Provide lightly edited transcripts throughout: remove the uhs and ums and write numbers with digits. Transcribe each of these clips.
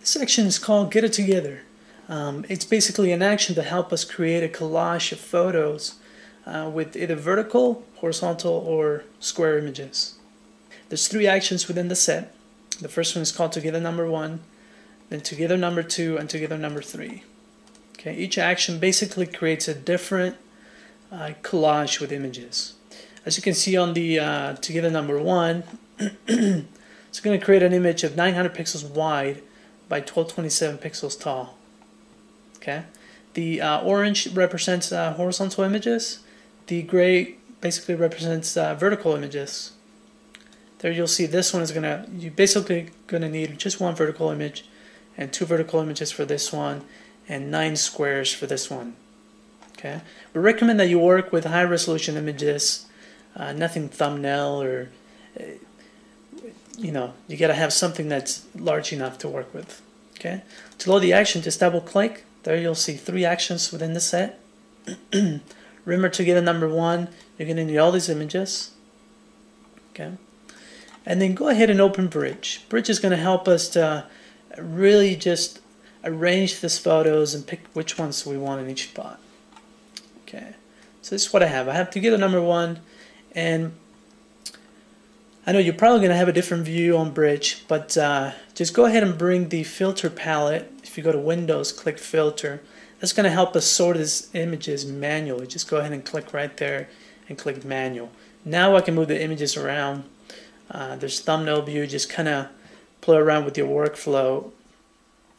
This section is called Get It Together. It's basically an action to help us create a collage of photos with either vertical, horizontal, or square images. There's 3 actions within the set. The first one is called Together Number 1, then Together Number 2, and Together Number 3. Okay, each action basically creates a different collage with images. As you can see on the Together Number 1, it's going to create an image of 900 pixels wide by 1227 pixels tall. Okay, the orange represents horizontal images. The gray basically represents vertical images. There you'll see this one is you're basically gonna need just 1 vertical image and 2 vertical images for this one and 9 squares for this one. Okay, we recommend that you work with high resolution images, nothing thumbnail or you gotta have something that's large enough to work with. Okay, to load the action, just double click. There you'll see 3 actions within the set. Remember, Together Number 1, you're gonna need all these images. Okay, and then go ahead and open Bridge. Bridge is gonna help us to really just arrange these photos and pick which ones we want in each spot. Okay, so this is what I have. I have Together Number 1, and I know you're probably going to have a different view on Bridge, but just go ahead and bring the filter palette. If you go to Windows, click Filter. That's going to help us sort these images manually. Just go ahead and click right there and click Manual. Now I can move the images around. There's Thumbnail View. Just kind of play around with your workflow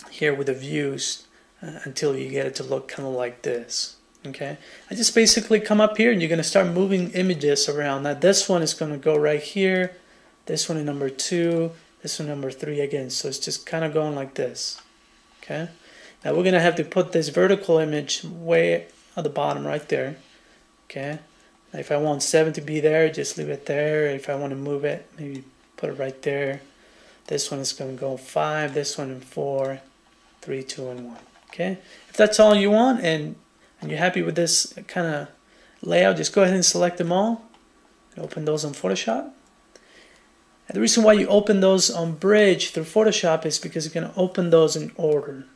here with the views until you get it to look kind of like this. Okay, I just basically come up here and you're going to start moving images around. Now this one is going to go right here, this one is number 2, this one number 3 again, so it's just kind of going like this. Okay, now we're going to have to put this vertical image way at the bottom right there. Okay, now if I want 7 to be there, just leave it there. If I want to move it, maybe put it right there. This one is going to go 5, this one 4, 3, 2, and 1. Okay, if that's all you want and you're happy with this kind of layout, just go ahead and select them all and open those on Photoshop. And the reason why you open those on Bridge through Photoshop is because you're going to open those in order.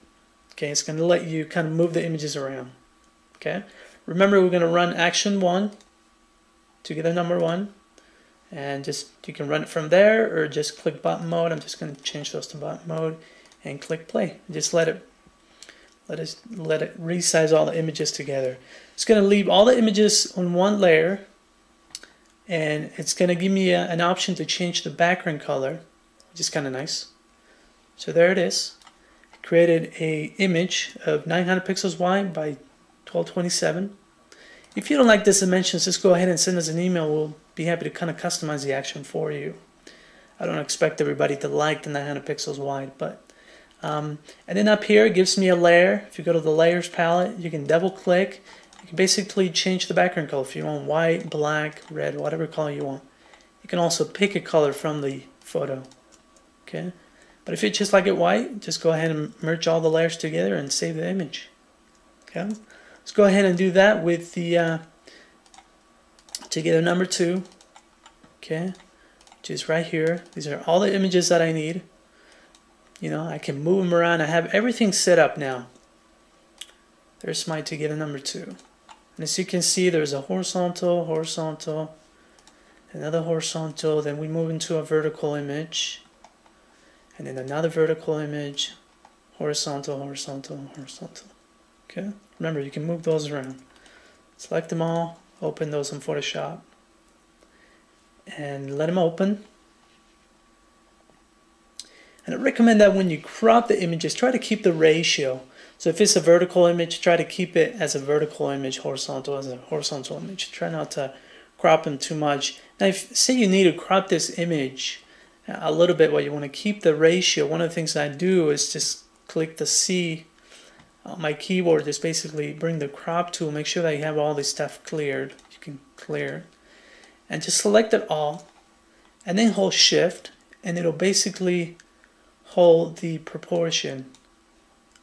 Okay, it's going to let you kind of move the images around. Okay, remember we're going to run action 1, Together Number 1, and just you can run it from there or just click button mode. I'm just going to change those to button mode and click play. Just let it resize all the images together. It's going to leave all the images on one layer, and it's going to give me an option to change the background color, which is kind of nice. So there it is. I created an image of 900 pixels wide by 1227. If you don't like this dimensions, just go ahead and send us an email. We'll be happy to kind of customize the action for you. I don't expect everybody to like the 900 pixels wide, but and then up here it gives me a layer. If you go to the layers palette, you can double click. You can basically change the background color if you want white, black, red, whatever color you want. You can also pick a color from the photo. Okay, but if you just like it white, just go ahead and merge all the layers together and save the image. Okay, let's go ahead and do that with the Together Number 2. Okay, which is right here. These are all the images that I need. You know, I can move them around. I have everything set up now. There's my Together Number 2. And as you can see, there's a horizontal, another horizontal, then we move into a vertical image, and then another vertical image, horizontal. Okay? Remember, you can move those around. Select them all, open those in Photoshop, and let them open. And I recommend that when you crop the images, try to keep the ratio. So if it's a vertical image, try to keep it as a vertical image, horizontal as a horizontal image. Try not to crop them too much. Now, if say you need to crop this image a little bit, while you want to keep the ratio, one of the things I do is just click the C on my keyboard, just basically bring the crop tool, make sure that you have all this stuff cleared. You can clear, and just select it all, and then hold Shift, and it'll basically hold the proportion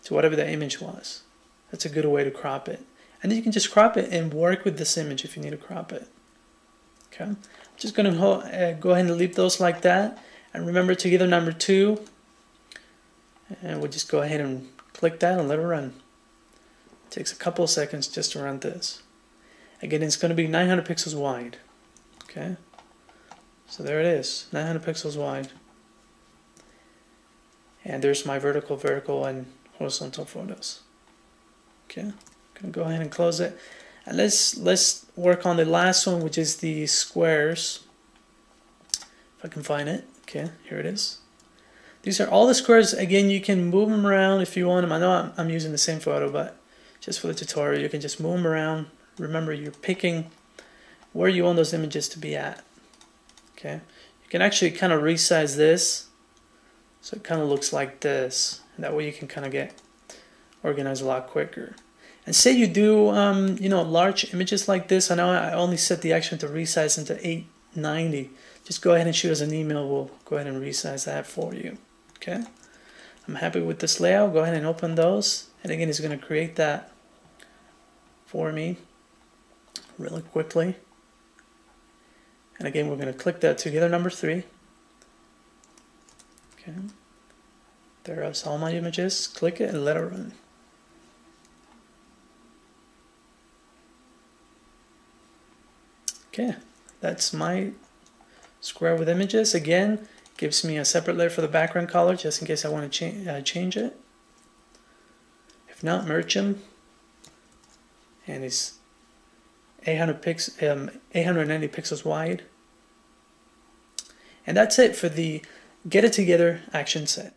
to whatever the image was. That's a good way to crop it. And then you can just crop it and work with this image if you need to crop it. Okay, I'm just going to go ahead and leave those like that. And remember Together Number 2. And we'll just go ahead and click that and let it run. It takes a couple of seconds just to run this. Again, it's going to be 900 pixels wide. Okay, so there it is, 900 pixels wide. And there's my vertical, and horizontal photos. Okay, I'm going to go ahead and close it. And let's work on the last one, which is the squares. If I can find it. Okay, here it is. These are all the squares. Again, you can move them around if you want them. I know I'm using the same photo, but just for the tutorial, you can just move them around. Remember, you're picking where you want those images to be at. Okay, you can actually kind of resize this so it kind of looks like this. That way you can kind of get organized a lot quicker. And say you do you know, large images like this. I know I only set the action to resize into 890. Just go ahead and shoot us an email. We'll go ahead and resize that for you. Okay, I'm happy with this layout. Go ahead and open those. And again, it's going to create that for me really quickly. And again, we're going to click that together number 3. Okay, there's all my images. Click it and let it run. Okay, that's my square with images. Again, gives me a separate layer for the background color just in case I want to change it. If not, merge them. And it's 890 pixels wide. And that's it for the Get It Together action set.